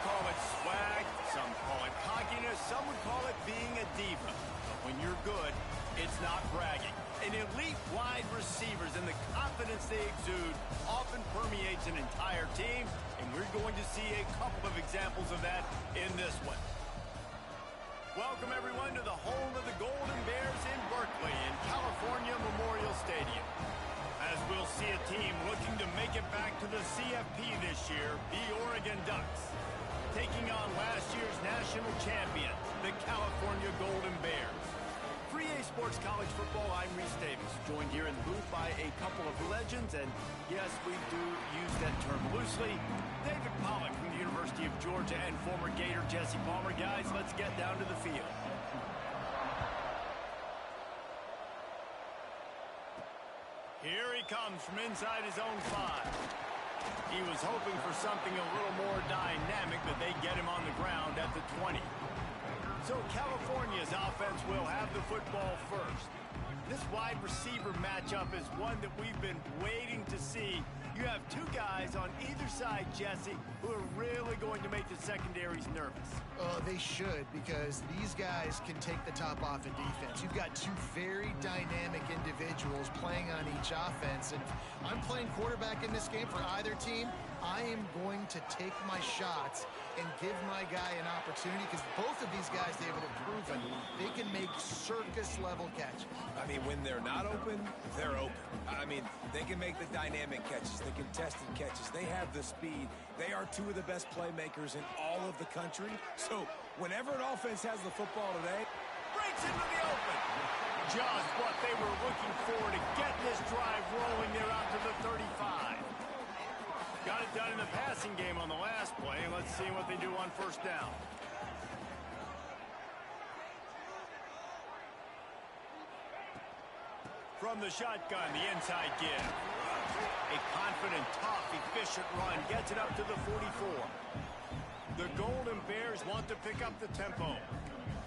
call it swag, some call it cockiness, some would call it being a diva. But when you're good, it's not bragging. An elite wide receivers and the confidence they exude often permeates an entire team, and we're going to see a couple of examples of that in this one. Welcome, everyone, to the home of the Golden Bears in Berkeley in California Memorial Stadium. As we'll see a team looking to make it back to the CFP this year, the Oregon Ducks, taking on last year's national champion, the California Golden Bears. For EA Sports College Football, I'm Reese Davis, joined here in the booth by a couple of legends, and yes, we do use that term loosely. David Pollack from the University of Georgia and former Gator Jesse Palmer. Guys, let's get down to the field. Here he comes from inside his own 5. He was hoping for something a little more dynamic, but they get him on the ground at the 20. So California's offense will have the football first. This wide receiver matchup is one that we've been waiting to see. You have two guys on either side, Jesse, who are really going to make the secondaries nervous. Oh, they should, because these guys can take the top off in defense. You've got two very dynamic individuals playing on each offense, and if I'm playing quarterback in this game for either team, I am going to take my shots and give my guy an opportunity, because both of these guys, they have proven they can make circus-level catches. I mean, when they're not open, they're open. I mean, they can make the dynamic catches, the contested catches. They have the speed. They are two of the best playmakers in all of the country. So whenever an offense has the football today, breaks into the open. Just what they were looking for to get this drive rolling there out to the 35. Got it done in the passing game on the last play, and let's see what they do on first down. From the shotgun, the inside give. A confident, tough, efficient run gets it up to the 44. The Golden Bears want to pick up the tempo.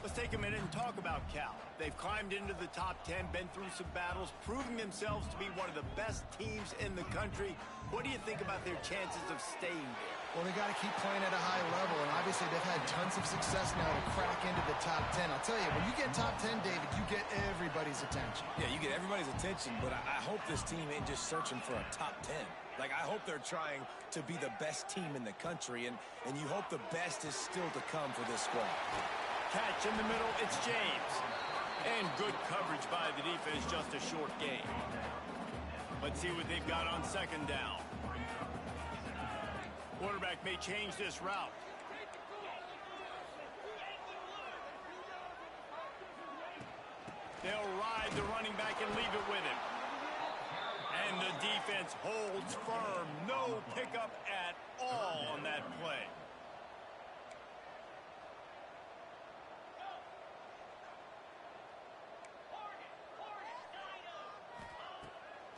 Let's take a minute and talk about Cal. They've climbed into the top 10, been through some battles, proving themselves to be one of the best teams in the country. What do you think about their chances of staying there? Well, they got to keep playing at a high level, and obviously they've had tons of success now to crack into the top 10. I'll tell you, when you get top 10, David, you get everybody's attention. Yeah, you get everybody's attention, but I hope this team ain't just searching for a top 10. Like, I hope they're trying to be the best team in the country, and you hope the best is still to come for this squad. Catch in the middle, it's James. And good coverage by the defense, just a short gain. Let's see what they've got on second down. Quarterback may change this route. They'll ride the running back and leave it with him. And the defense holds firm. No pickup at all on that play.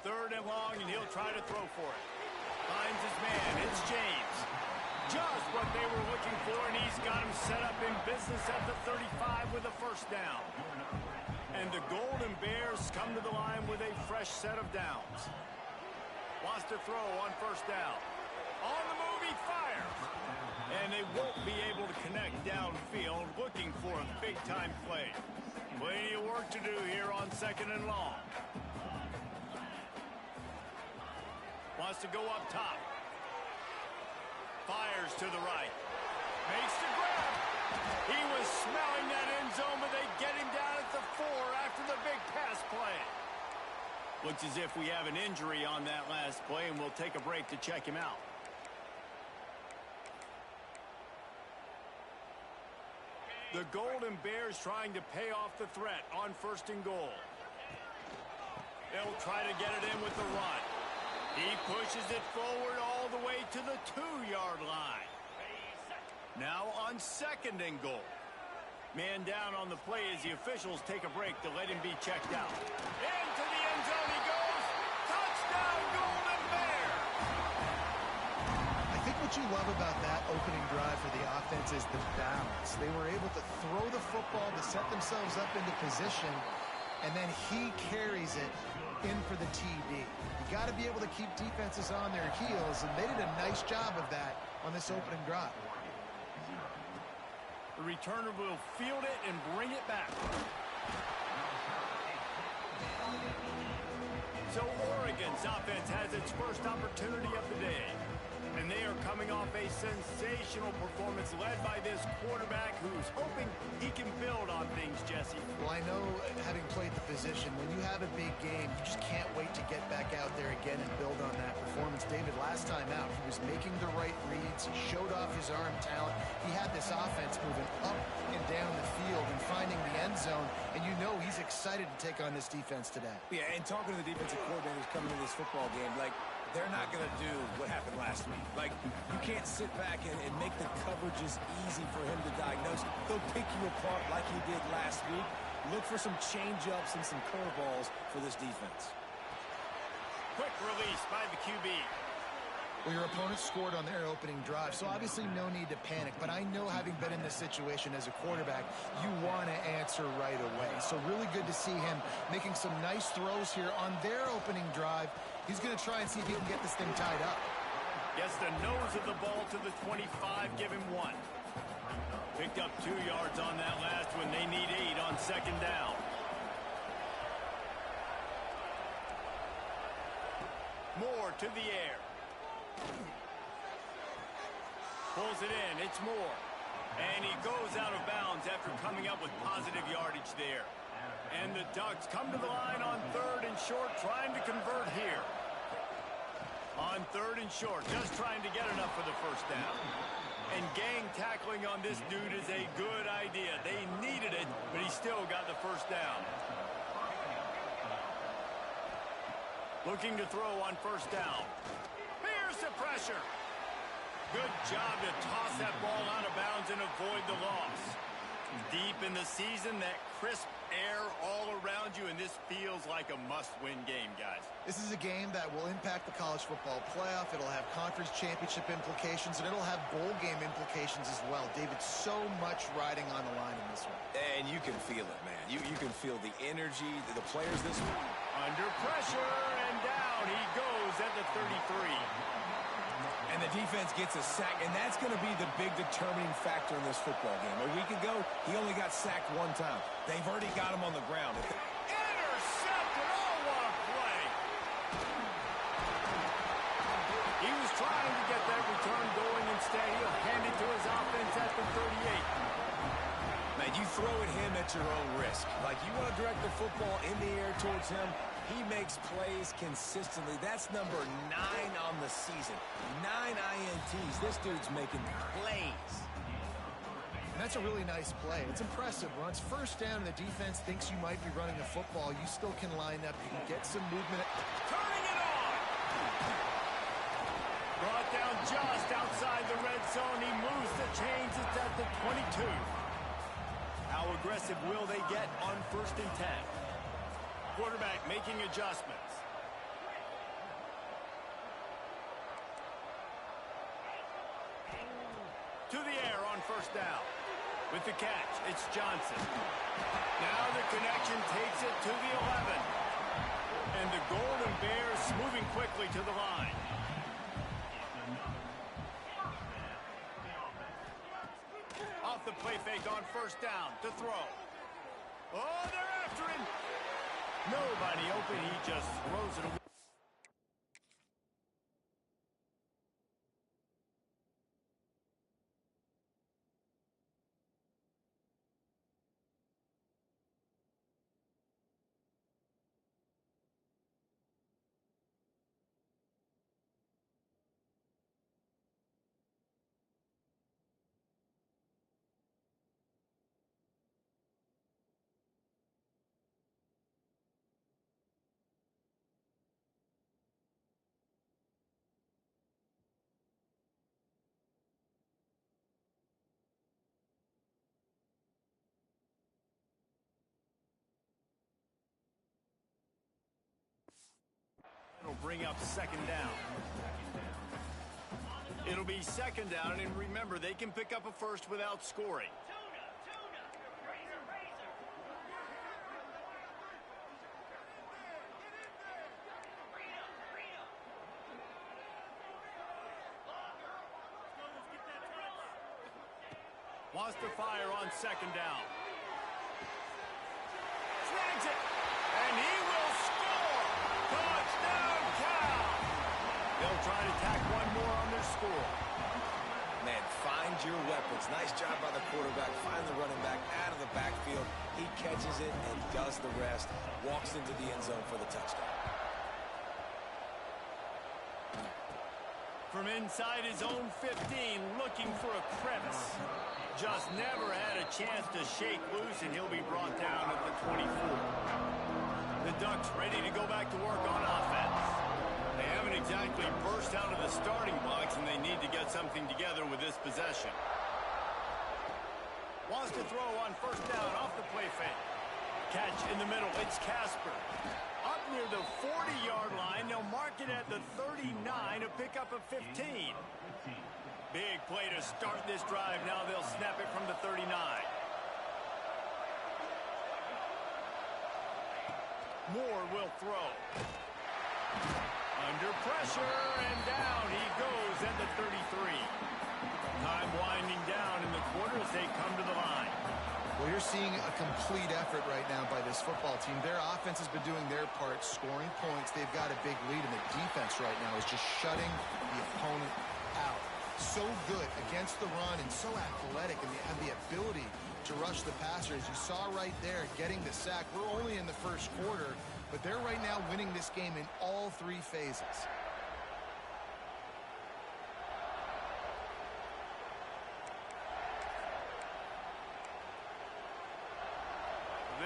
Third and long, and he'll try to throw for it. Finds his man. It's James. Just what they were looking for, and he's got him set up in business at the 35 with a first down. And the Golden Bears come to the line with a fresh set of downs. Wants to throw on first down. On the move, he fires. And they won't be able to connect downfield, looking for a big-time play. Plenty of work to do here on second and long. Wants to go up top. Fires to the right. Makes the grab. He was smelling that end zone, but they get him down at the 4 after the big pass play. Looks as if we have an injury on that last play, and we'll take a break to check him out. The Golden Bears trying to pay off the threat on first and goal. They'll try to get it in with the run. He pushes it forward all the way to the 2-yard line. Now on second and goal. Man down on the play as the officials take a break to let him be checked out. Into the end zone he goes. Touchdown, Golden Bears! I think what you love about that opening drive for the offense is the balance. They were able to throw the football to set themselves up into position, and then he carries it in for the TD. You got to be able to keep defenses on their heels, and they did a nice job of that on this opening drive. The returner will field it and bring it back. So Oregon's offense has its first opportunity of the day. And they are coming off a sensational performance led by this quarterback who's hoping he can build on things, Jesse. Well, I know, having played the position, when you have a big game, you just can't wait to get back out there again and build on that performance. David, last time out, he was making the right reads. He showed off his arm talent. He had this offense moving up and down the field and finding the end zone. And you know he's excited to take on this defense today. Yeah, and talking to the defensive coordinators coming to this football game, like, they're not going to do what happened last week. Like, you can't sit back and make the coverages easy for him to diagnose. They'll pick you apart like he did last week. Look for some change-ups and some curveballs for this defense. Quick release by the QB. Well, your opponent scored on their opening drive, so obviously no need to panic. But I know, having been in this situation as a quarterback, you want to answer right away. So really good to see him making some nice throws here on their opening drive. He's going to try and see if he can get this thing tied up. Gets the nose of the ball to the 25, give him 1. Picked up 2 yards on that last one. They need 8 on second down. Moore to the air. Pulls it in, it's Moore. And he goes out of bounds after coming up with positive yardage there. And the Ducks come to the line on 3rd and short, trying to convert here. On 3rd and short, just trying to get enough for the first down. And gang tackling on this dude is a good idea. They needed it, but he still got the first down. Looking to throw on first down. Here's the pressure. Good job to toss that ball out of bounds and avoid the loss. Deep in the season, that crisp air all around you, and this feels like a must-win game, guys. This is a game that will impact the college football playoff. It'll have conference championship implications, and it'll have bowl game implications as well. David, so much riding on the line in this one. And you can feel it, man. You can feel the energy, the players this week. Under pressure, and down he goes at the 33. And the defense gets a sack, and that's going to be the big determining factor in this football game. A week ago, he only got sacked 1 time. They've already got him on the ground. Intercepted! Oh, what a play! He was trying to get that return going. Instead, he'll hand it to his offense at the 38. Man, you throw at him at your own risk. Like, you want to direct the football in the air towards him. He makes plays consistently. That's number 9 on the season. 9 INTs. This dude's making plays. And that's a really nice play. It's impressive. Once first down and the defense thinks you might be running a football, you still can line up. You can get some movement. Turning it on! Brought down just outside the red zone. He moves the chains. It's at the 22. How aggressive will they get on 1st and 10? Quarterback making adjustments. To the air on first down. With the catch, it's Johnson. Now the connection takes it to the 11. And the Golden Bears moving quickly to the line. Off the play fake on first down to throw. Oh, they're after him. Nobody open, he just throws it away. It'll bring up second down. It'll be second down, and remember, they can pick up a first without scoring. Wants to fire on second down. Snags it. And he will score. Touchdown, Cal. They'll try to tack one more on their score. Man, find your weapons. Nice job by the quarterback. Find the running back out of the backfield. He catches it and does the rest. Walks into the end zone for the touchdown. From inside his own 15, looking for a crevice. Just never had a chance to shake loose, and he'll be brought down at the 24. The Ducks ready to go back to work on offense. They haven't exactly burst out of the starting blocks, and they need to get something together with this possession. Wants to throw on first down off the play fake. Catch in the middle. It's Casper. Up near the 40-yard line. They'll mark it at the 39, a pickup of 15. Big play to start this drive. Now they'll snap it from the 39. Moore will throw. Under pressure, and down he goes at the 33. Time winding down in the quarter as they come to the line. Well, you're seeing a complete effort right now by this football team. Their offense has been doing their part, scoring points. They've got a big lead, and the defense right now is just shutting the opponent out. So good against the run and so athletic, and they have the ability to rush the passer. As you saw right there, getting the sack. We're only in the first quarter, but they're right now winning this game in all three phases.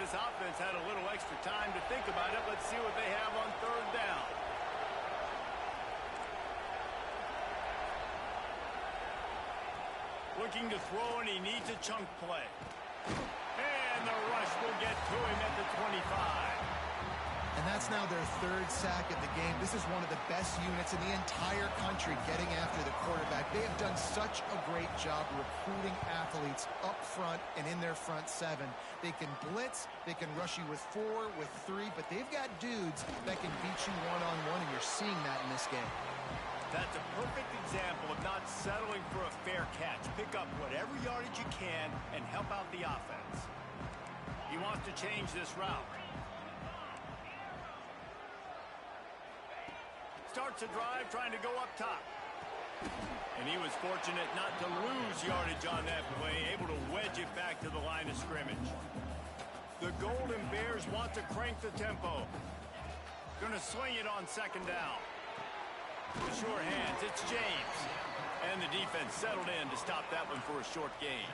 This offense had a little extra time to think about it. Let's see what they have on third down. Looking to throw, and he needs a chunk play. And the rush will get to him at the 25. And that's now their third sack of the game. This is one of the best units in the entire country getting after the quarterback. They have done such a great job recruiting athletes up front and in their front seven. They can blitz, they can rush you with 4, with 3, but they've got dudes that can beat you one-on-one, and you're seeing that in this game. That's a perfect example of not settling for a fair catch. Pick up whatever yardage you can and help out the offense. He wants to change this route. Starts a drive trying to go up top. And he was fortunate not to lose yardage on that play, able to wedge it back to the line of scrimmage. The Golden Bears want to crank the tempo. Going to swing it on second down. With sure hands, it's James. And the defense settled in to stop that one for a short gain.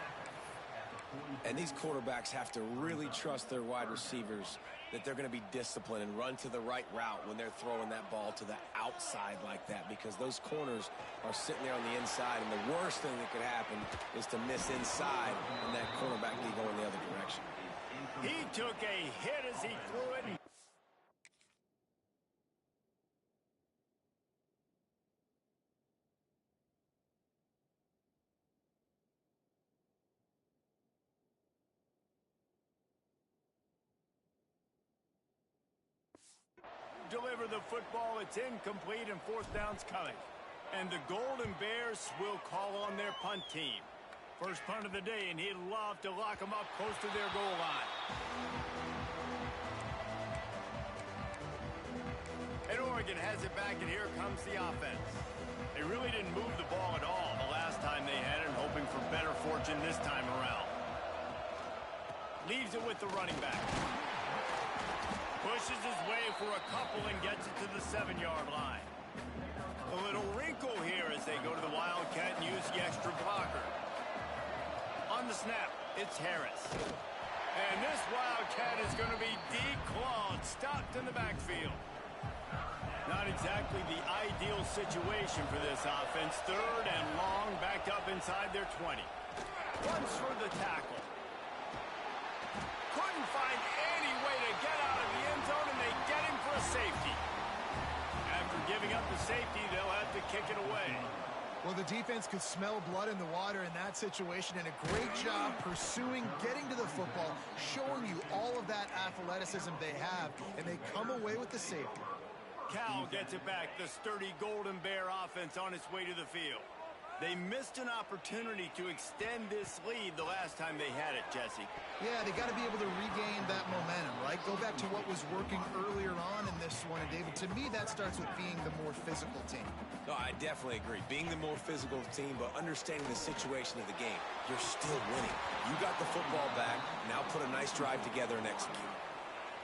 And these quarterbacks have to really trust their wide receivers that they're going to be disciplined and run to the right route when they're throwing that ball to the outside like that, because those corners are sitting there on the inside, and the worst thing that could happen is to miss inside and that cornerback be going the other direction. He took a hit as he threw it. Deliver the football. It's incomplete, and fourth down's coming. And the Golden Bears will call on their punt team. First punt of the day, and he'd love to lock them up close to their goal line. And Oregon has it back, and here comes the offense. They really didn't move the ball at all the last time they had it, hoping for better fortune this time around. Leaves it with the running back. Pushes his way for a couple and gets it to the 7-yard line. A little wrinkle here as they go to the Wildcat and use the extra blocker. On the snap, it's Harris. And this Wildcat is going to be declawed, stopped in the backfield. Not exactly the ideal situation for this offense. Third and long, backed up inside their 20. Runs for the tackle. Couldn't find any way to get out of the end zone, and they get him for a safety. After giving up the safety, they'll have to kick it away. Well, the defense could smell blood in the water in that situation, and a great job pursuing, getting to the football, showing you all of that athleticism they have, and they come away with the safety. Cal gets it back, the sturdy Golden Bear offense on its way to the field. They missed an opportunity to extend this lead the last time they had it, Jesse. Yeah, they got to be able to regain that momentum, right? Go back to what was working earlier on in this one. And, David, to me, that starts with being the more physical team. No, I definitely agree. Being the more physical team, but understanding the situation of the game. You're still winning. You got the football back. Now put a nice drive together and execute.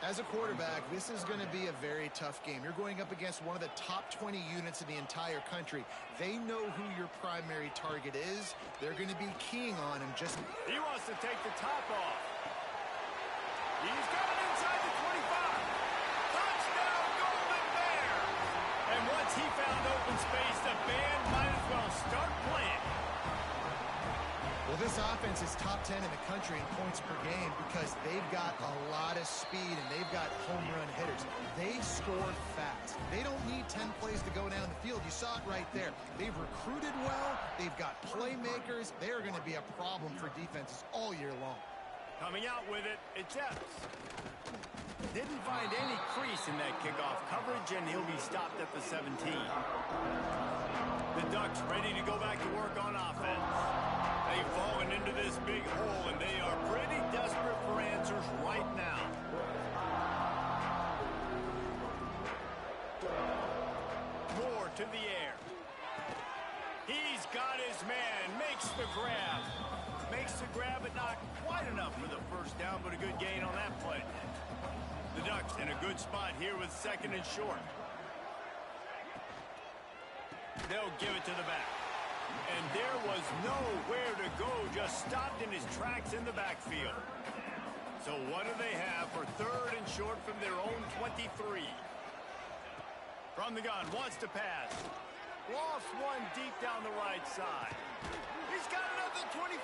As a quarterback, this is going to be a very tough game. You're going up against one of the top 20 units in the entire country. They know who your primary target is. They're going to be keying on him. He wants to take the top off. He's got it inside the 25. Touchdown, Golden Bear! And once he found open space, the band might as well start playing. Well, this offense is top 10 in the country in points per game because they've got a lot of speed and they've got home run hitters. They score fast. They don't need 10 plays to go down the field. You saw it right there. They've recruited well. They've got playmakers. They're going to be a problem for defenses all year long. Coming out with it, it's Epps. Didn't find any crease in that kickoff coverage, and he'll be stopped at the 17. The Ducks ready to go back to work on offense. They've fallen into this big hole, and they are pretty desperate for answers right now. Moore to the air. He's got his man, makes the grab. Makes the grab, but not quite enough for the first down, but a good gain on that play. The Ducks in a good spot here with second and short. They'll give it to the back. And there was nowhere to go, just stopped in his tracks in the backfield. So what do they have for third and short from their own 23? From the gun, wants to pass. Lost one deep down the right side. He's got another 25.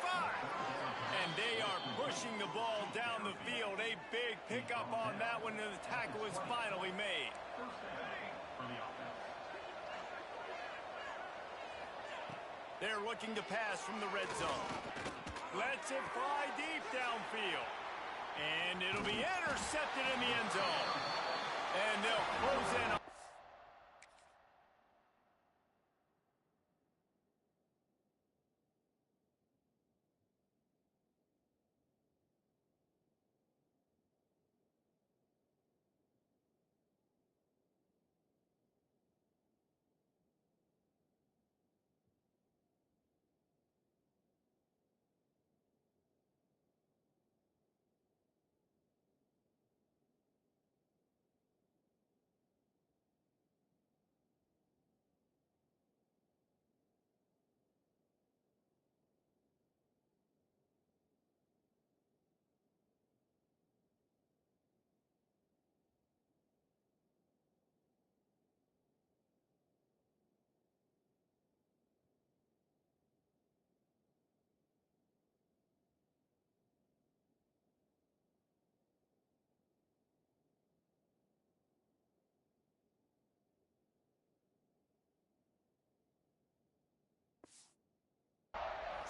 And they are pushing the ball down the field. A big pickup on that one, and the tackle is finally made. They're looking to pass from the red zone. Lets it fly deep downfield. And it'll be intercepted in the end zone. And they'll close in.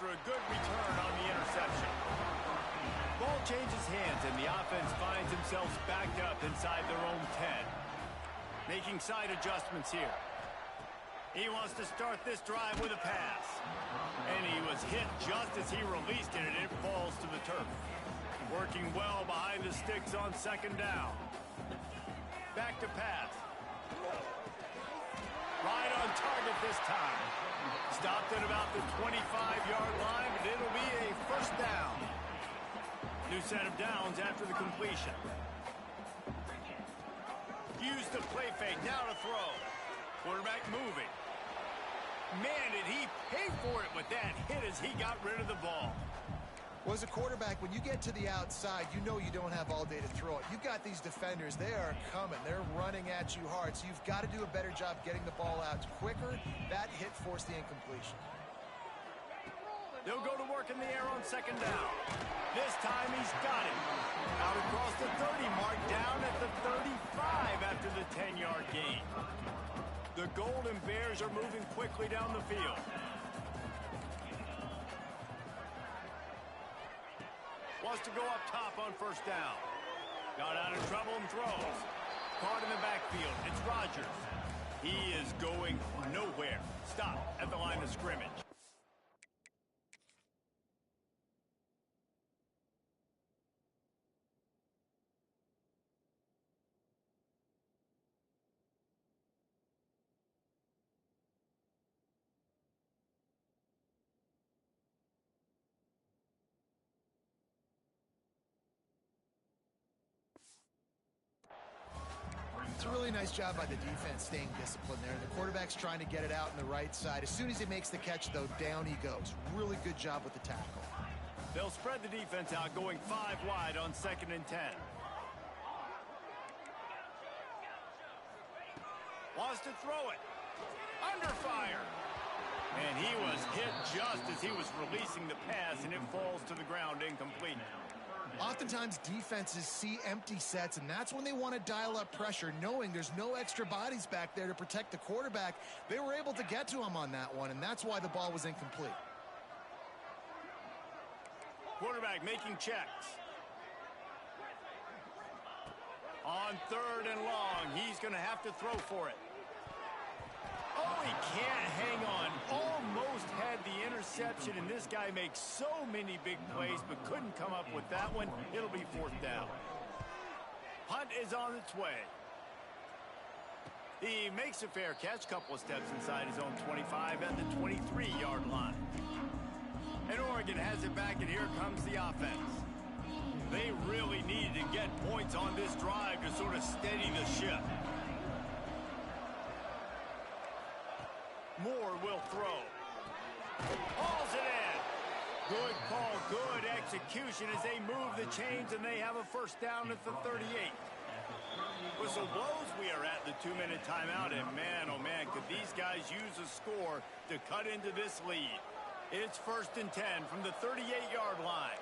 For a good return on the interception. Ball changes hands, and the offense finds themselves backed up inside their own 10. Making side adjustments here. He wants to start this drive with a pass. And he was hit just as he released it, and it falls to the turf. Working well behind the sticks on second down. Back to pass. Right on target this time. Stopped at about the 25-yard line, but it'll be a first down. New set of downs after the completion. Use the play fake, now to throw. Quarterback moving. Man, did he pay for it with that hit as he got rid of the ball. Well, as a quarterback, when you get to the outside, you know you don't have all day to throw it. You've got these defenders. They are coming. They're running at you hard. So you've got to do a better job getting the ball out quicker. That hit forced the incompletion. They'll go to work in the air on second down. This time he's got it. Out across the 30 mark, down at the 35 after the 10-yard gain. The Golden Bears are moving quickly down the field. Wants to go up top on first down. Got out of trouble and throws. Caught in the backfield. It's Rodgers. He is going nowhere. Stop at the line of scrimmage. really nice job by the defense staying disciplined there. The quarterback's trying to get it out on the right side. As soon as he makes the catch, though, down he goes. Really good job with the tackle. They'll spread the defense out, going 5 wide on 2nd and 10. Wants to throw it. Under fire. And he was hit just as he was releasing the pass, and it falls to the ground incomplete. Oftentimes, defenses see empty sets, and that's when they want to dial up pressure, knowing there's no extra bodies back there to protect the quarterback. They were able to get to him on that one, and that's why the ball was incomplete. Quarterback making checks. On 3rd and long, he's going to have to throw for it. Oh, he can't hang on. Almost had the interception, and this guy makes so many big plays, but couldn't come up with that one. It'll be 4th down. Hunt is on its way. He makes a fair catch, couple of steps inside his own 25 at the 23-yard line. And Oregon has it back, and here comes the offense. They really needed to get points on this drive to sort of steady the ship. Moore will throw. Hauls it in. Good call, good execution as they move the chains, and they have a 1st down at the 38. Whistle blows. We are at the 2-minute timeout, and man, oh man, could these guys use a score to cut into this lead. It's 1st and 10 from the 38-yard line.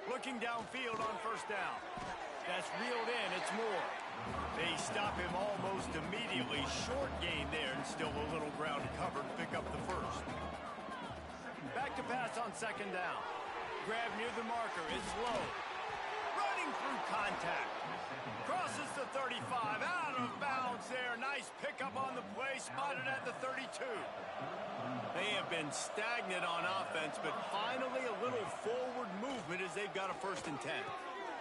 Looking downfield on 1st down. That's reeled in. It's Moore. They stop him almost immediately. Short gain there, and still a little ground to cover to pick up the 1st. Back to pass on 2nd down. Grab near the marker. It's low. Running through contact. Crosses the 35. Out of bounds there. Nice pickup on the play. Spotted at the 32. They have been stagnant on offense, but finally a little forward movement as they've got a 1st and 10.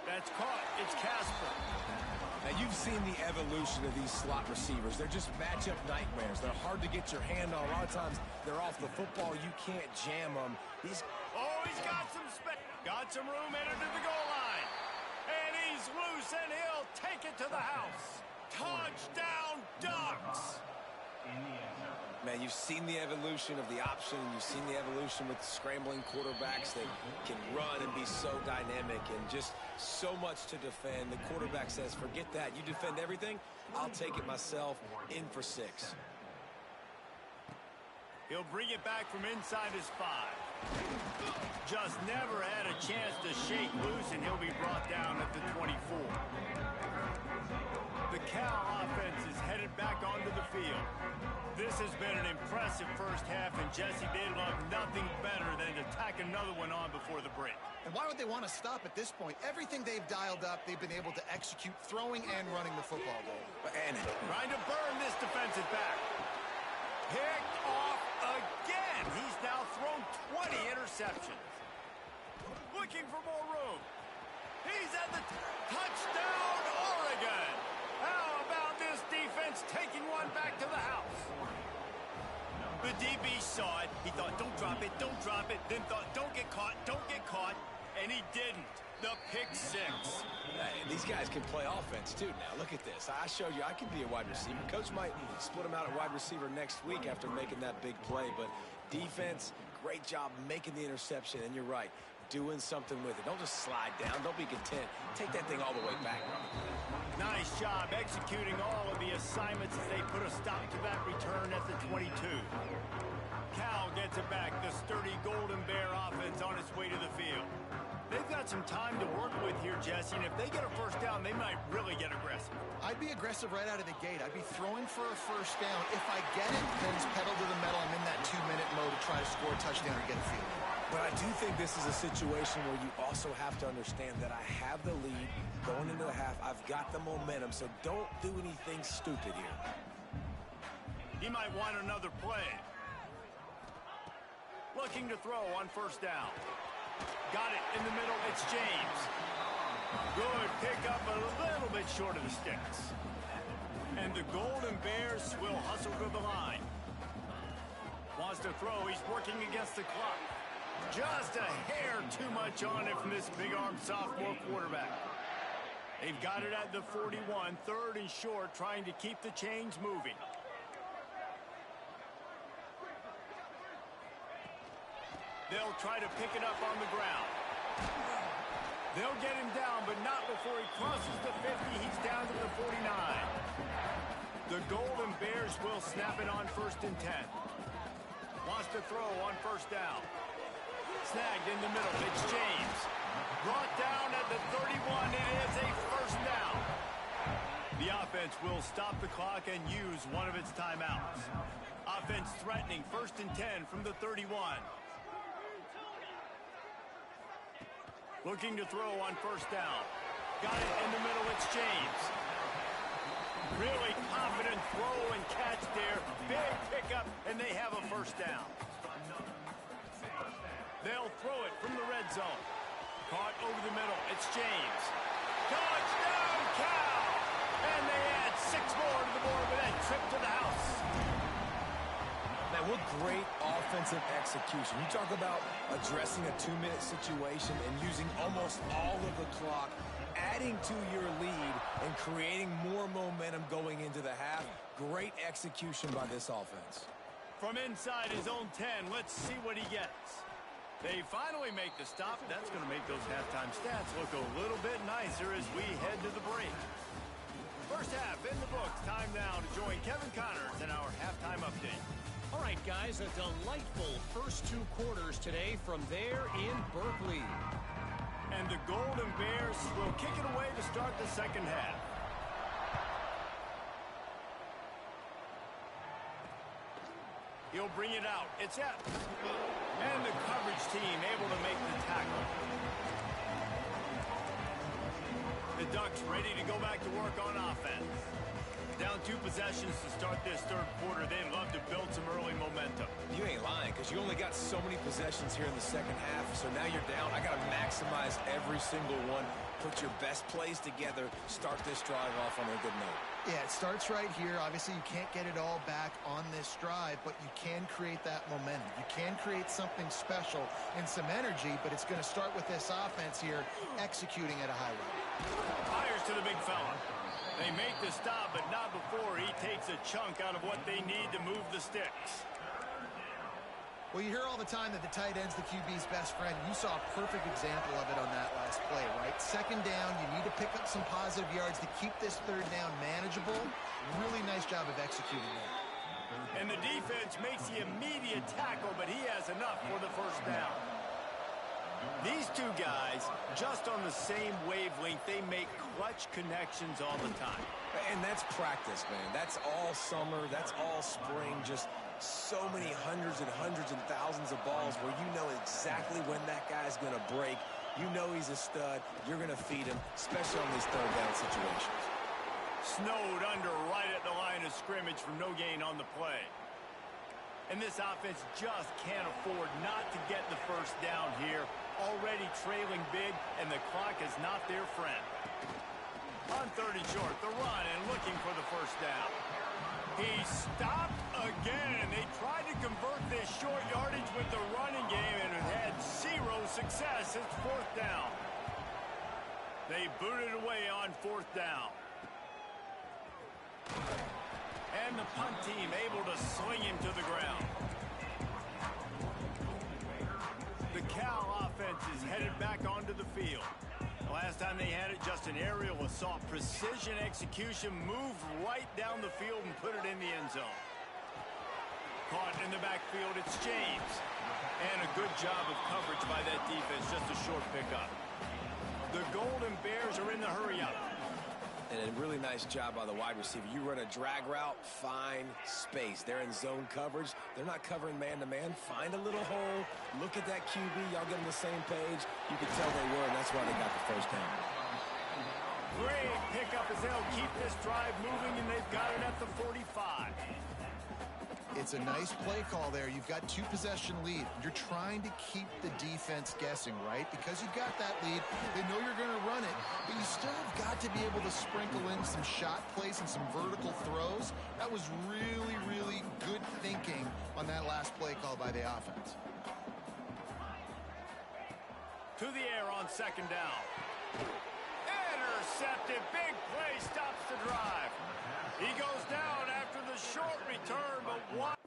That's caught. It's Casper. Now, you've seen the evolution of these slot receivers. They're just matchup nightmares. They're hard to get your hand on. A lot of times, they're off the football. You can't jam them. He's got some space. Got some room headed to the goal line. And he's loose, and he'll take it to the house. Touchdown, Ducks. Man, you've seen the evolution of the option. You've seen the evolution with the scrambling quarterbacks that can run and be so dynamic and just so much to defend. The quarterback says, forget that. You defend everything, I'll take it myself. In for 6. He'll bring it back from inside his 5. Just never had a chance to shake loose, and he'll be brought down at the 24. The Cal offense is headed back onto the field. This has been an impressive 1st half, and Jesse, they love nothing better than to tack another one on before the break. And why would they want to stop at this point? Everything they've dialed up, they've been able to execute, throwing and running the football game. And trying to burn this defensive back. Picked off again. He's now thrown 20 interceptions. Looking for more room. He's at the touchdown, Oregon. How about this defense taking one back to the house? The DB saw it. He thought, don't drop it, don't drop it. Then thought, don't get caught, and he didn't. The pick 6. Hey, these guys can play offense, too, now. Look at this. I showed you I can be a wide receiver. Coach might split him out at wide receiver next week after making that big play. But defense, great job making the interception. And you're right, doing something with it. Don't just slide down. Don't be content. Take that thing all the way back. Nice job executing all of the assignments as they put a stop to that return at the 22. Cal gets it back. The sturdy Golden Bear offense on its way to the field. They've got some time to work with here, Jesse, and if they get a 1st down, they might really get aggressive. I'd be aggressive right out of the gate. I'd be throwing for a 1st down. If I get it, then it's pedal to the metal. I'm in that 2-minute mode to try to score a touchdown or get a field. But I do think this is a situation where you also have to understand that I have the lead going into the half. I've got the momentum, so don't do anything stupid here. He might want another play. Looking to throw on 1st down. Got it in the middle. It's James. Good pickup, a little bit short of the sticks. And the Golden Bears will hustle to the line. Wants to throw. He's working against the clock. Just a hair too much on it from this big-armed sophomore quarterback. They've got it at the 41, third and short, trying to keep the chains moving. They'll try to pick it up on the ground. They'll get him down, but not before he crosses the 50. He's down to the 49. The Golden Bears will snap it on 1st and 10. Wants to throw on 1st down. Snagged in the middle. It's James. Brought down at the 31. It is a 1st down. The offense will stop the clock and use one of its timeouts. Offense threatening 1st and 10 from the 31. Looking to throw on 1st down. Got it in the middle. It's James. Really confident throw and catch there. Big pickup, and they have a 1st down. They'll throw it from the red zone. Caught over the middle. It's James. Touchdown, Cal! And they add 6 more to the board with that trip to the house. Man, what great offensive execution. You talk about addressing a 2-minute situation and using almost all of the clock, adding to your lead and creating more momentum going into the half. Great execution by this offense. From inside his own 10, let's see what he gets. They finally make the stop. That's going to make those halftime stats look a little bit nicer as we head to the break. First half in the books. Time now to join Kevin Connors in our halftime update. All right, guys, a delightful first 2 quarters today from there in Berkeley. And the Golden Bears will kick it away to start the second half. He'll bring it out. It's Epps. And the coverage team able to make the tackle. The Ducks ready to go back to work on offense. Down 2 possessions to start this 3rd quarter. They'd love to build some early momentum. You ain't lying, because you only got so many possessions here in the second half, so now you're down. I got to maximize every single one. Put your best plays together. Start this drive off on a good note. Yeah, it starts right here. Obviously, you can't get it all back on this drive, but you can create that momentum. You can create something special and some energy, but it's going to start with this offense here executing at a high level. Fires to the big fella. They make the stop, but not before he takes a chunk out of what they need to move the sticks. Well, you hear all the time that the tight end's the QB's best friend. You saw a perfect example of it on that last play, right? 2nd down, you need to pick up some positive yards to keep this 3rd down manageable. Really nice job of executing that. And the defense makes the immediate tackle, but he has enough for the 1st down. These 2 guys, just on the same wavelength, they make clutch connections all the time. And that's practice, man. That's all summer. That's all spring. Just so many hundreds and thousands of balls where you know exactly when that guy's going to break. You know he's a stud. You're going to feed him, especially on these 3rd down situations. Snowed under right at the line of scrimmage from no gain on the play. And this offense just can't afford not to get the 1st down here. Already trailing big, and the clock is not their friend. On 3rd and short, the run and looking for the 1st down. He stopped again. They tried to convert this short yardage with the running game and had 0 success. It's 4th down. They booted away on 4th down. And the punt team able to sling him to the ground. The Cal offense is headed back onto the field. Last time they had it, just an aerial assault. Precision execution, moved right down the field and put it in the end zone. Caught in the backfield, it's James. And a good job of coverage by that defense, just a short pickup. The Golden Bears are in the hurry-up. And a really nice job by the wide receiver. You run a drag route, find space. They're in zone coverage. They're not covering man-to-man. Find a little hole. Look at that QB. Y'all get on the same page. You can tell they were, and that's why they got the 1st down. Great pickup as they'll keep this drive moving, and they've got it at the 45. It's a nice play call there. You've got 2-possession lead. You're trying to keep the defense guessing, right? Because you've got that lead, they know you're going to run it, but you still have got to be able to sprinkle in some shot plays and some vertical throws. That was really, really good thinking on that last play call by the offense. to the air on second down. Intercepted. Big play stops the drive. He goes down after the short return, but what?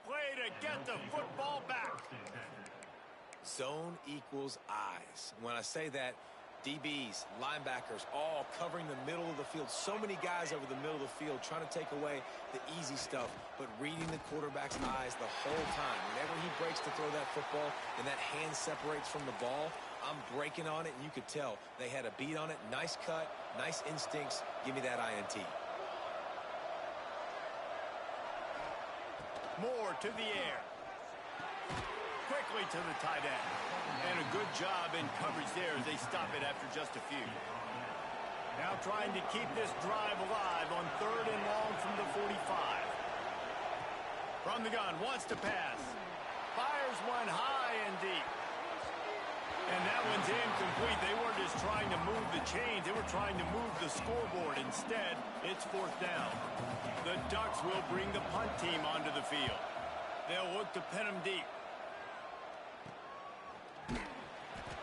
Play to get the football back. Zone equals eyes. When I say that, DBs, linebackers, all covering the middle of the field. So many guys over the middle of the field trying to take away the easy stuff, but reading the quarterback's eyes the whole time. Whenever he breaks to throw that football and that hand separates from the ball, I'm breaking on it, and you could tell they had a beat on it. Nice cut, nice instincts. Give me that INT. Moore to the air. Quickly to the tight end. And a good job in coverage there as they stop it after just a few. Now trying to keep this drive alive on 3rd and long from the 45. From the gun, wants to pass. Fires one high and deep. And that one's incomplete. They weren't just trying to move the chains. They were trying to move the scoreboard. Instead, it's 4th down. The Ducks will bring the punt team onto the field. They'll look to pin him deep.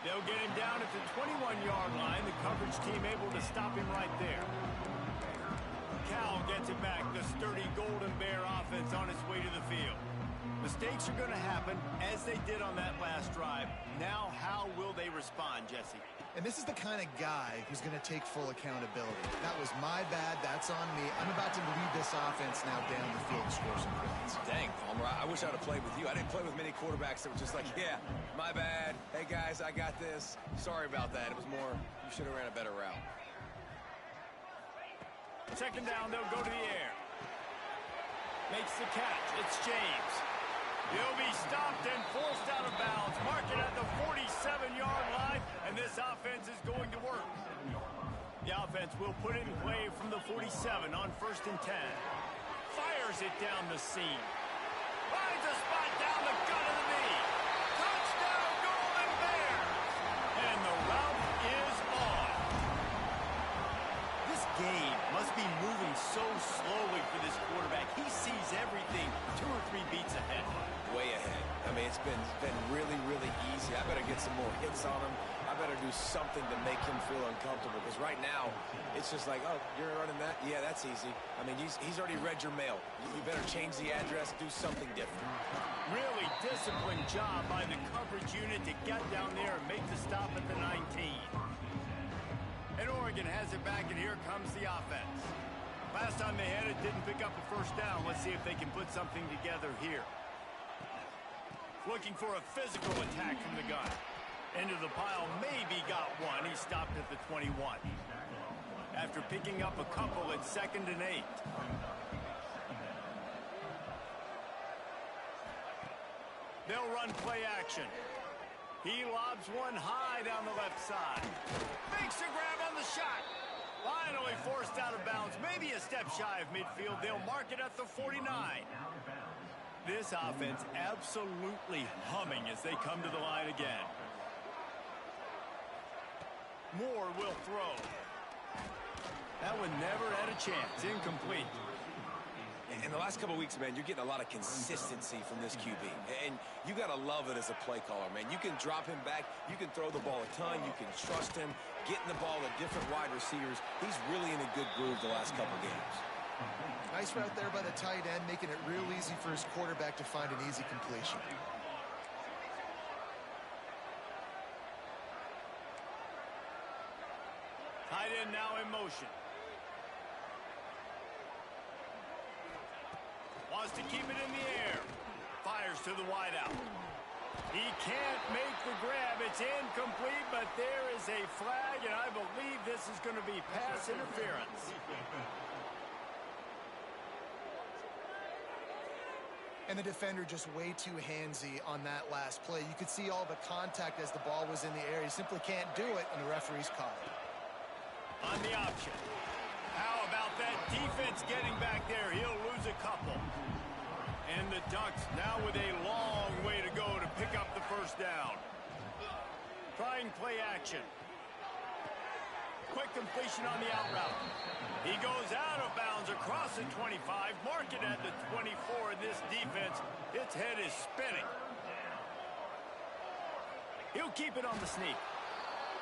They'll get him down at the 21-yard line. The coverage team able to stop him right there. Cal gets it back. The sturdy Golden Bear offense on its way to the field. Mistakes are going to happen, as they did on that last drive. Now, how will they respond, Jesse? And this is the kind of guy who's going to take full accountability. That was my bad. That's on me. I'm about to lead this offense now down the field and score some points. Dang, Palmer, I wish I'd have played with you. I didn't play with many quarterbacks that were just like, yeah, my bad. Hey, guys, I got this. Sorry about that. It was more, you should have ran a better route. Second down, they'll go to the air. Makes the catch. It's James. He'll be stopped and forced out of bounds. Mark it at the 47-yard line, and this offense is going to work. The offense will put it in play from the 47 on 1st and 10. Fires it down the seam. Finds a spot down the gut of the knee. Touchdown, Golden Bears! And the route is on. This game must be moving so slowly for this quarterback. He sees everything 2 or 3 beats ahead. Way ahead. I mean, it's been really, really easy. I better get some more hits on him. I better do something to make him feel uncomfortable, because right now, it's just like, oh, you're running that? Yeah, that's easy. I mean, he's already read your mail. You better change the address, do something different. Really disciplined job by the coverage unit to get down there and make the stop at the 19. And Oregon has it back, and here comes the offense. Last time they had it, didn't pick up a 1st down. Let's see if they can put something together here. Looking for a physical attack from the gun. Into the pile, maybe got one. He stopped at the 21. After picking up a couple at 2nd and 8. They'll run play action. He lobs one high down the left side. Makes a grab on the shot. Finally forced out of bounds. Maybe a step shy of midfield. They'll mark it at the 49. This offense absolutely humming as they come to the line again. Moore will throw. That one never had a chance. Incomplete. In the last couple of weeks, man, you're getting a lot of consistency from this QB. And you got to love it as a play caller, man. You can drop him back. You can throw the ball a ton. You can trust him. Getting the ball to different wide receivers. He's really in a good groove the last couple games. Nice route there by the tight end, making it real easy for his quarterback to find an easy completion. Tight end now in motion. Wants to keep it in the air. Fires to the wideout. He can't make the grab. It's incomplete, but there is a flag, and I believe this is going to be pass interference. And the defender just way too handsy on that last play. You could see all the contact as the ball was in the air. He simply can't do it, and the referee's caught it. On the option. How about that defense getting back there? He'll lose a couple. And the Ducks now with a long way to go to pick up the first down. Trying play action. Quick completion on the out route. He goes out of bounds across the 25, marking at the 24 in this defense. Its head is spinning. He'll keep it on the sneak.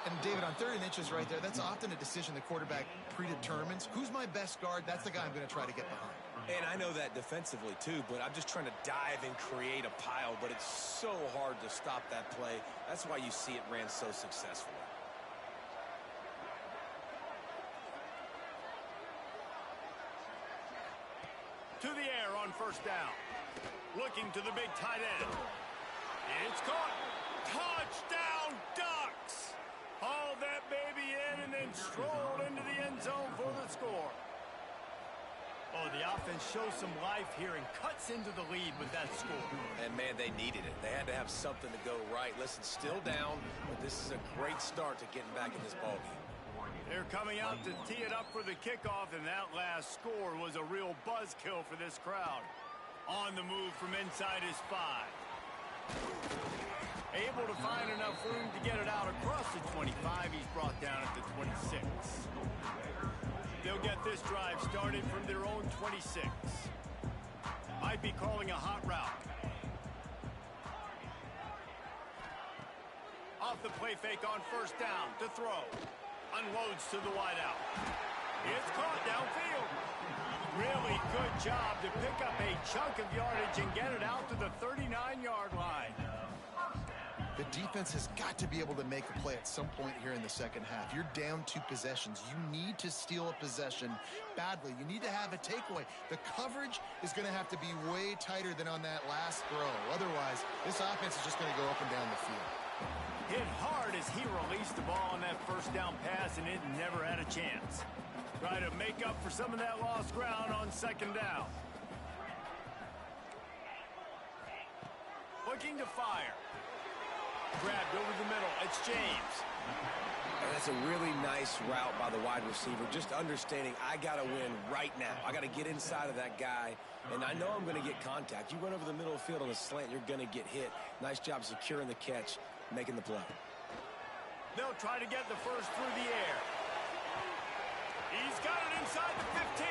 And David, on 3rd and inches right there, that's often a decision the quarterback predetermines. Who's my best guard? That's the guy I'm going to try to get behind. And I know that defensively, too, but I'm just trying to dive and create a pile, but it's so hard to stop that play. That's why you see it ran so successfully. To the air on first down. Looking to the big tight end. It's caught. Touchdown, Ducks! Hauled that baby in and then strolled into the end zone for the score. Oh, the offense shows some life here and cuts into the lead with that score. And, man, they needed it. They had to have something to go right. Listen, still down, but this is a great start to getting back in this ballgame. They're coming out to tee it up for the kickoff, and that last score was a real buzzkill for this crowd. On the move from inside his 5. Able to find enough room to get it out across the 25. He's brought down at the 26. They'll get this drive started from their own 26. Might be calling a hot route. Off the play fake on first down to throw. Unloads to the wideout. It's caught downfield. Really good job to pick up a chunk of yardage and get it out to the 39-yard line. The defense has got to be able to make a play at some point here in the second half. You're down 2 possessions. You need to steal a possession badly. You need to have a takeaway. The coverage is going to have to be way tighter than on that last throw. Otherwise, this offense is just going to go up and down the field. Hit hard as he released the ball on that first down pass, and it never had a chance. Try to make up for some of that lost ground on second down. Looking to fire. Grabbed over the middle. It's James. And that's a really nice route by the wide receiver. Just understanding I got to win right now. I got to get inside of that guy, and I know I'm going to get contact. You run over the middle of the field on a slant, you're going to get hit. Nice job securing the catch, making the play. They'll try to get the first through the air. He's got it inside the 15.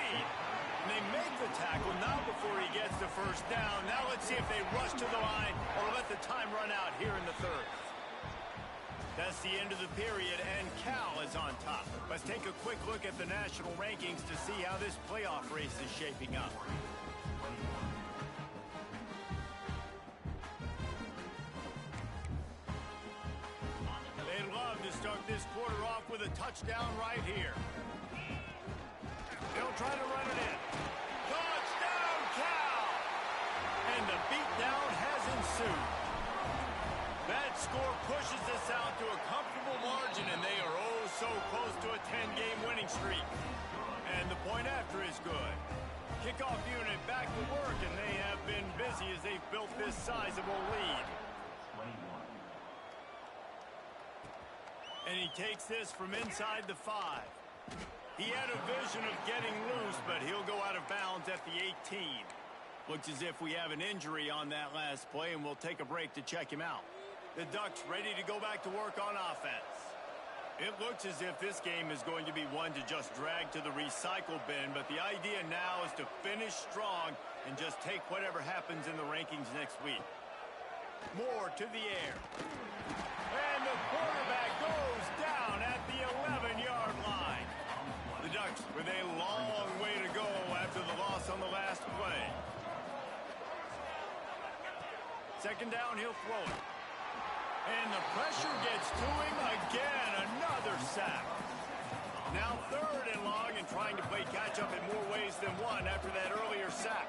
And they make the tackle now before he gets the first down. Now let's see if they rush to the line or let the time run out here in the 3rd. That's the end of the period, and Cal is on top. Let's take a quick look at the national rankings to see how this playoff race is shaping up. They'd love to start this quarter off with a touchdown right here. They'll try to run it in. Touchdown, Cal! And the beatdown has ensued. That score pushes us out to a comfortable margin, and they are oh so close to a 10-game winning streak. And the point after is good. Kickoff unit back to work, and they have been busy as they've built this sizable lead. And he takes this from inside the 5. He had a vision of getting loose, but he'll go out of bounds at the 18. Looks as if we have an injury on that last play, and we'll take a break to check him out. The Ducks ready to go back to work on offense. It looks as if this game is going to be one to just drag to the recycle bin, but the idea now is to finish strong and just take whatever happens in the rankings next week. More to the air. And the quarterback goes down at the 11-yard line. The Ducks with a long way to go after the loss on the last play. Second down, he'll throw it. And the pressure gets to him again. Another sack. Now 3rd and long and trying to play catch-up in more ways than one after that earlier sack.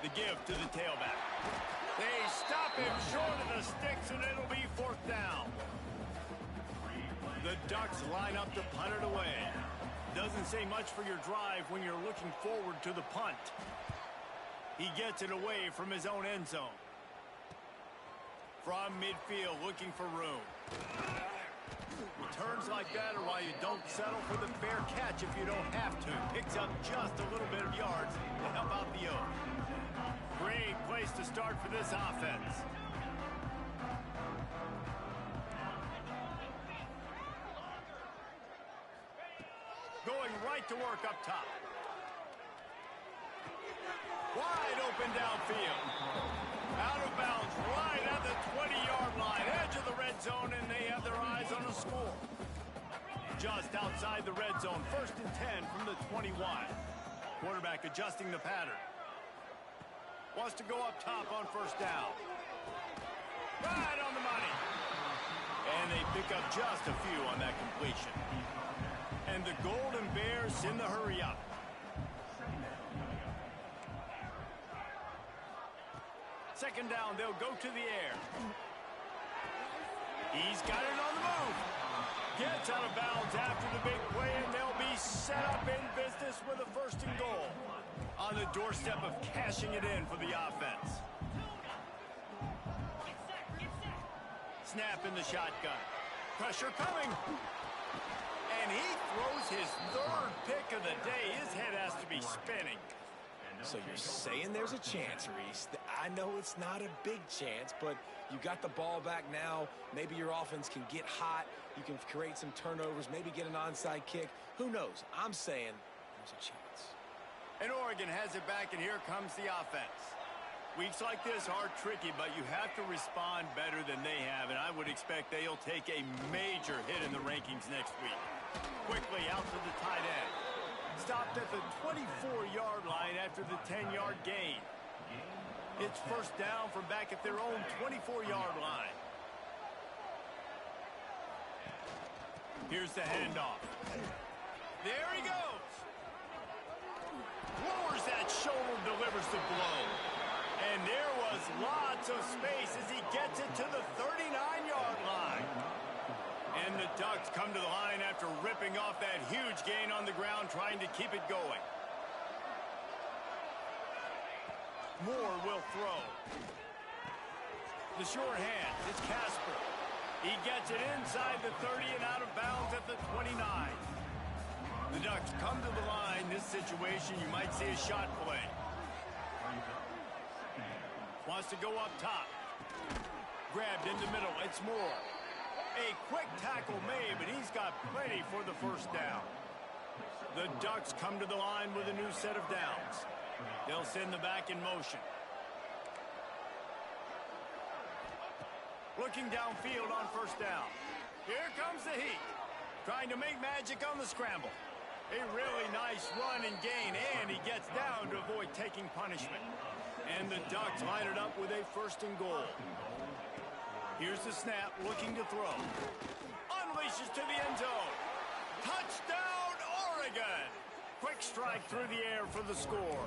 The give to the tailback. They stop him short of the sticks, and it'll be 4th down. The Ducks line up to punt it away. Doesn't say much for your drive when you're looking forward to the punt. He gets it away from his own end zone. From midfield, looking for room. returns like that are why you don't settle for the fair catch if you don't have to. Picks up just a little bit of yards to help out the O. Great place to start for this offense. Going right to work up top. Wide open downfield. Out of bounds right at the 20-yard line. Edge of the red zone, and they have their eyes on a score. Just outside the red zone. 1st and 10 from the 21. Quarterback adjusting the pattern. Wants to go up top on 1st down. Right on the money. And they pick up just a few on that completion. And the Golden Bears in the hurry up. Second down, they'll go to the air. He's got it on the move. Gets out of bounds after the big play, and they'll be set up in business with a 1st and goal. On the doorstep of cashing it in for the offense. Snap in the shotgun. Pressure coming. And he throws his 3rd pick of the day. His head has to be spinning. So you're saying there's a chance, Reese. I know it's not a big chance, but you got the ball back now. Maybe your offense can get hot. You can create some turnovers, maybe get an onside kick. Who knows? I'm saying there's a chance. And Oregon has it back, and here comes the offense. Weeks like this are tricky, but you have to respond better than they have, and I would expect they'll take a major hit in the rankings next week. Quickly out to the tight end. Stopped at the 24-yard line after the 10-yard gain. It's 1st down from back at their own 24-yard line. Here's the handoff. There he goes. Lowers that shoulder, delivers the blow. And there was lots of space as he gets it to the 39-yard line. And the Ducks come to the line after ripping off that huge gain on the ground, trying to keep it going. Moore will throw. The short hand, it's Casper. He gets it inside the 30 and out of bounds at the 29. The Ducks come to the line. This situation, you might see a shot play. Wants to go up top. Grabbed in the middle, it's Moore. A quick tackle made, but he's got plenty for the 1st down. The Ducks come to the line with a new set of downs. They'll send the back in motion. Looking downfield on 1st down. Here comes the Heat. Trying to make magic on the scramble. A really nice run and gain, and he gets down to avoid taking punishment. And the Ducks line it up with a 1st and goal. Here's the snap, looking to throw. Unleashes to the end zone. Touchdown, Oregon! Quick strike through the air for the score.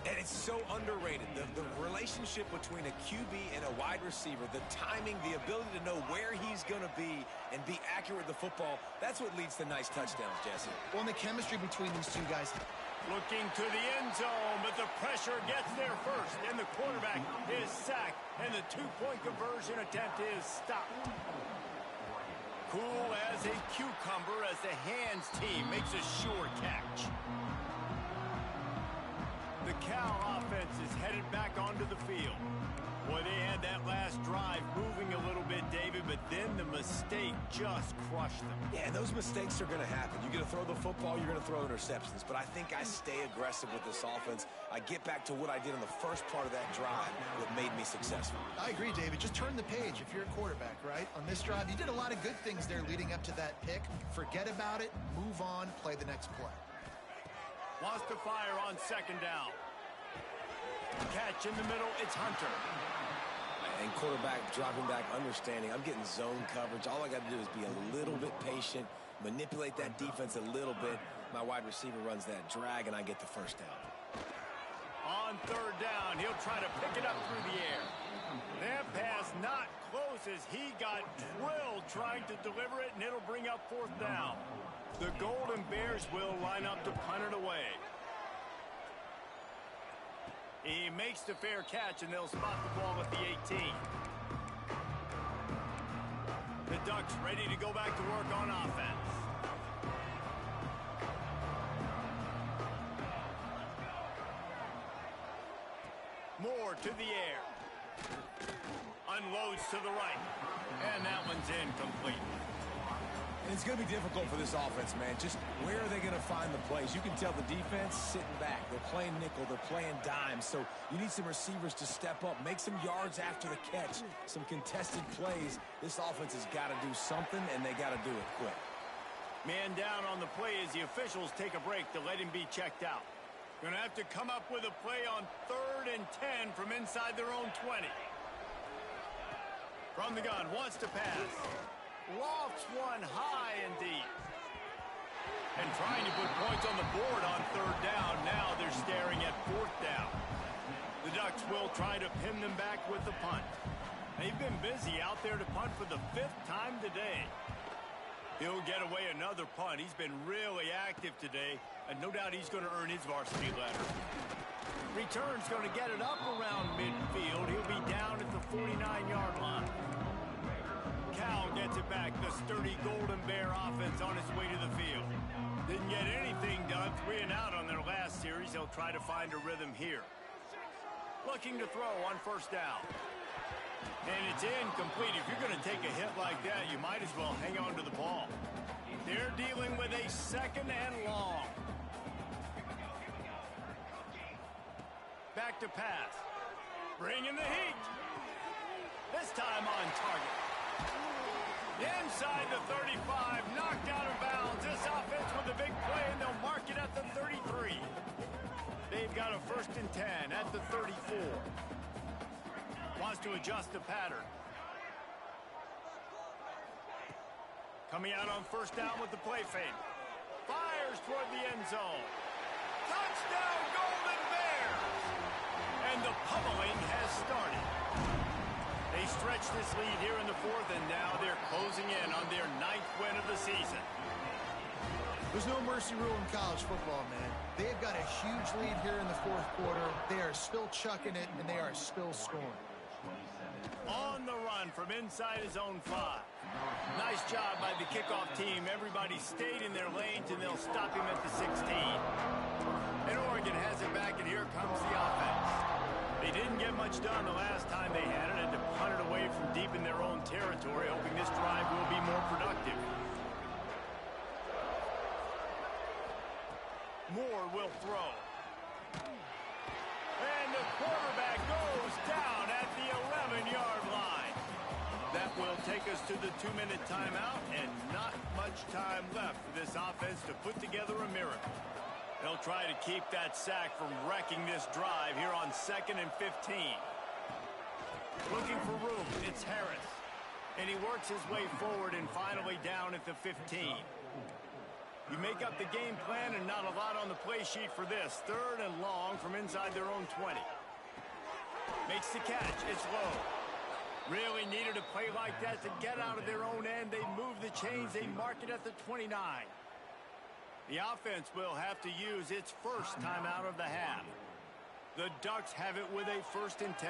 And it's so underrated. The relationship between a QB and a wide receiver, the timing, the ability to know where he's going to be and be accurate with the football, that's what leads to nice touchdowns, Jesse. Well, and the chemistry between these two guys. Looking to the end zone, but the pressure gets there first, and the quarterback is sacked, and the 2-point conversion attempt is stopped. Cool as a cucumber as the hands team makes a sure catch. The Cal offense is headed back onto the field. Boy, they had that last drive moving a little bit, David, but then the mistake just crushed them. Yeah, and those mistakes are going to happen. You're going to throw the football, you're going to throw interceptions, but I think I stay aggressive with this offense. I get back to what I did in the first part of that drive that made me successful. I agree, David. Just turn the page if you're a quarterback, right? On this drive, you did a lot of good things there leading up to that pick. Forget about it, move on, play the next play. Wants to fire on 2nd down. Catch in the middle, it's Hunter. And quarterback dropping back, understanding. I'm getting zone coverage. All I got to do is be a little bit patient, manipulate that defense a little bit. My wide receiver runs that drag, and I get the 1st down. On 3rd down, he'll try to pick it up through the air. That pass not close as he got drilled trying to deliver it, and it'll bring up 4th down. The Golden Bears will line up to punt it away. He makes the fair catch, and they'll spot the ball at the 18. The Ducks ready to go back to work on offense. Moore to the air. Unloads to the right. And that one's incomplete. It's going to be difficult for this offense, man. Just where are they going to find the plays? You can tell the defense sitting back. They're playing nickel. They're playing dime. So you need some receivers to step up, make some yards after the catch, some contested plays. This offense has got to do something, and they got to do it quick. Man down on the play as the officials take a break to let him be checked out. Going to have to come up with a play on 3rd and 10 from inside their own 20. From the gun, wants to pass. Lofts one high and deep. And trying to put points on the board on 3rd down. Now they're staring at 4th down. The Ducks will try to pin them back with the punt. They've been busy out there to punt for the 5th time today. He'll get away another punt. He's been really active today, and no doubt he's going to earn his varsity letter. Return's going to get it up around midfield. He'll be down at the 49-yard line. Cal gets it back. The sturdy Golden Bear offense on its way to the field. Didn't get anything done. 3 and out on their last series. They'll try to find a rhythm here. Looking to throw on 1st down. And it's incomplete. If you're going to take a hit like that, you might as well hang on to the ball. They're dealing with a 2nd and long. Back to pass. Bringing the heat. This time on target. Inside the 35, knocked out of bounds. This offense with a big play, and they'll mark it at the 33. They've got a 1st and 10 at the 34. Wants to adjust the pattern. Coming out on 1st down with the play fake. Fires toward the end zone. Touchdown, Golden Bears! And the pummeling has started. They stretch this lead here in the 4th, and now they're closing in on their 9th win of the season. There's no mercy rule in college football, man. They've got a huge lead here in the 4th quarter. They are still chucking it, and they are still scoring. On the run from inside his own 5. Nice job by the kickoff team. Everybody stayed in their lanes, and they'll stop him at the 16. And Oregon has it back, and here comes the offense. They didn't get much done the last time they had it, and to punt it away from deep in their own territory, hoping this drive will be more productive. Moore will throw. And the quarterback goes down at the 11-yard line. That will take us to the 2-minute timeout, and not much time left for this offense to put together a miracle. They'll try to keep that sack from wrecking this drive here on 2nd and 15. Looking for room, it's Harris. And he works his way forward and finally down at the 15. You make up the game plan and not a lot on the play sheet for this. 3rd and long from inside their own 20. Makes the catch. It's low. Really needed a play like that to get out of their own end. They move the chains. They mark it at the 29. The offense will have to use its 1st time out of the half. The Ducks have it with a 1st and 10.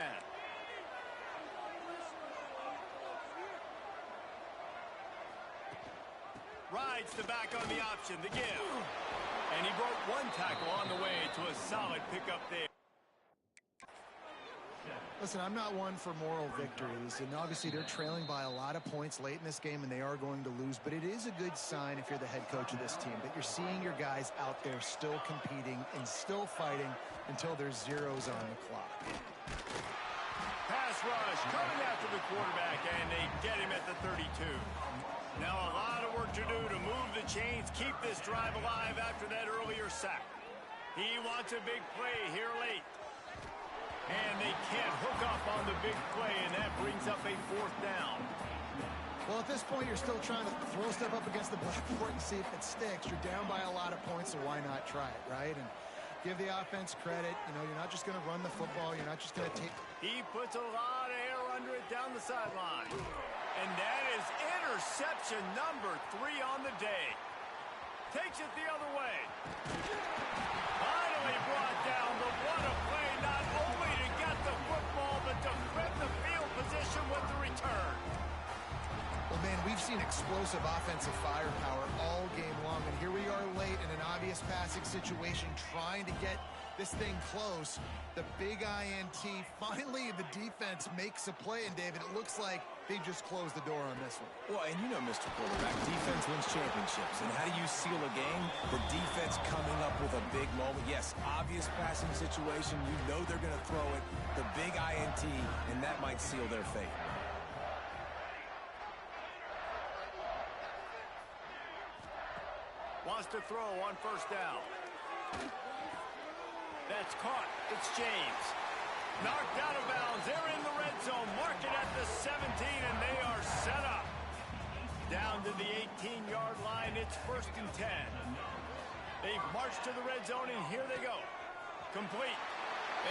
Rides the back on the option, the give. And he broke one tackle on the way to a solid pickup there. Listen, I'm not one for moral victories, and obviously they're trailing by a lot of points late in this game, and they are going to lose, but it is a good sign if you're the head coach of this team that you're seeing your guys out there still competing and still fighting until there's zeros on the clock. Pass rush coming after the quarterback, and they get him at the 32. Now a lot of work to do to move the chains, keep this drive alive after that earlier sack. He wants a big play here late. And they can't hook up on the big play, and that brings up a 4th down. Well, at this point, you're still trying to throw stuff up against the blackboard and see if it sticks. You're down by a lot of points, so why not try it, right? And give the offense credit. You know, you're not just going to run the football. You're not just going to take... He puts a lot of air under it down the sideline. And that is interception number 3 on the day. Takes it the other way. Finally brought down, but what a play, not only to get the football, but to flip the field position with the return. Well, man, we've seen explosive offensive firepower all game long, and here we are late in an obvious passing situation trying to get this thing close. The big INT. Finally, the defense makes a play, and David, it looks like they just closed the door on this one. Well, and you know, Mr. Quarterback, defense wins championships. And how do you seal a game? The defense coming up with a big moment. Yes, obvious passing situation. You know they're going to throw it. The big INT, and that might seal their fate. Wants to throw on first down. That's caught. It's James. Knocked out of bounds. They're in the red zone. Mark it at the 17, and they are set up. Down to the 18-yard line. It's 1st and 10. They've marched to the red zone, and here they go. Complete.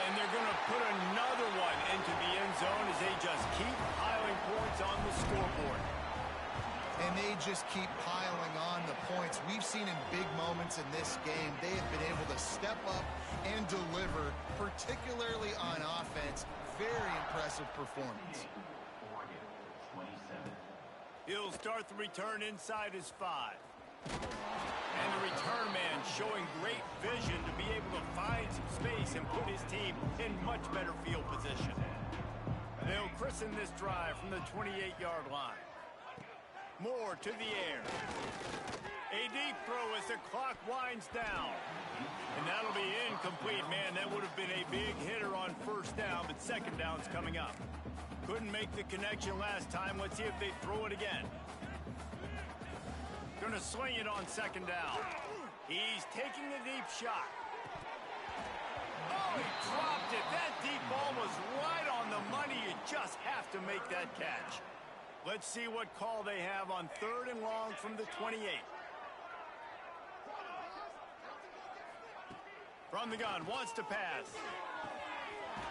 And they're going to put another one into the end zone as they just keep piling points on the scoreboard. And they just keep piling on the points. We've seen in big moments in this game, they have been able to step up and deliver, particularly on offense. Very impressive performance. He'll start the return inside his 5. And the return man showing great vision to be able to find some space and put his team in much better field position. They'll christen this drive from the 28-yard line. Moore to the air. A deep throw as the clock winds down. And that'll be incomplete. Man, that would have been a big hitter on first down, but second down's coming up. Couldn't make the connection last time. Let's see if they throw it again. Gonna swing it on second down. He's taking a deep shot. Oh, he dropped it. That deep ball was right on the money. You just have to make that catch. Let's see what call they have on 3rd and long from the 28. From the gun, wants to pass.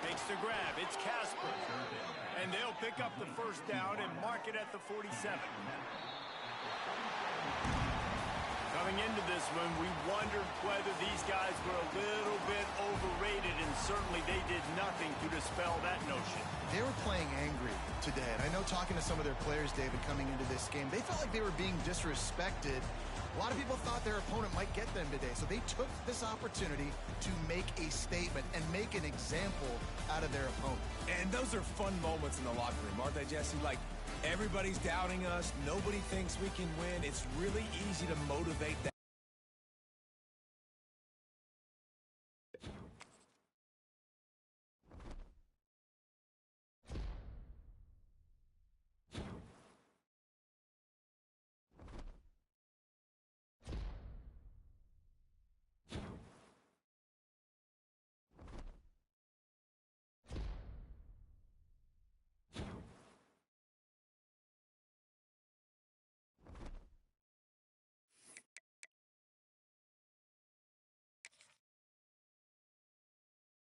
Makes the grab. It's Casper. And they'll pick up the first down and mark it at the 47. Coming into this one, we wondered whether these guys were a little bit overrated, and certainly they did nothing to dispel that notion. They were playing angry today, and I know talking to some of their players, David, coming into this game, they felt like they were being disrespected. A lot of people thought their opponent might get them today, so they took this opportunity to make a statement and make an example out of their opponent. And those are fun moments in the locker room, aren't they, Jesse? Like, everybody's doubting us. Nobody thinks we can win. It's really easy to motivate that.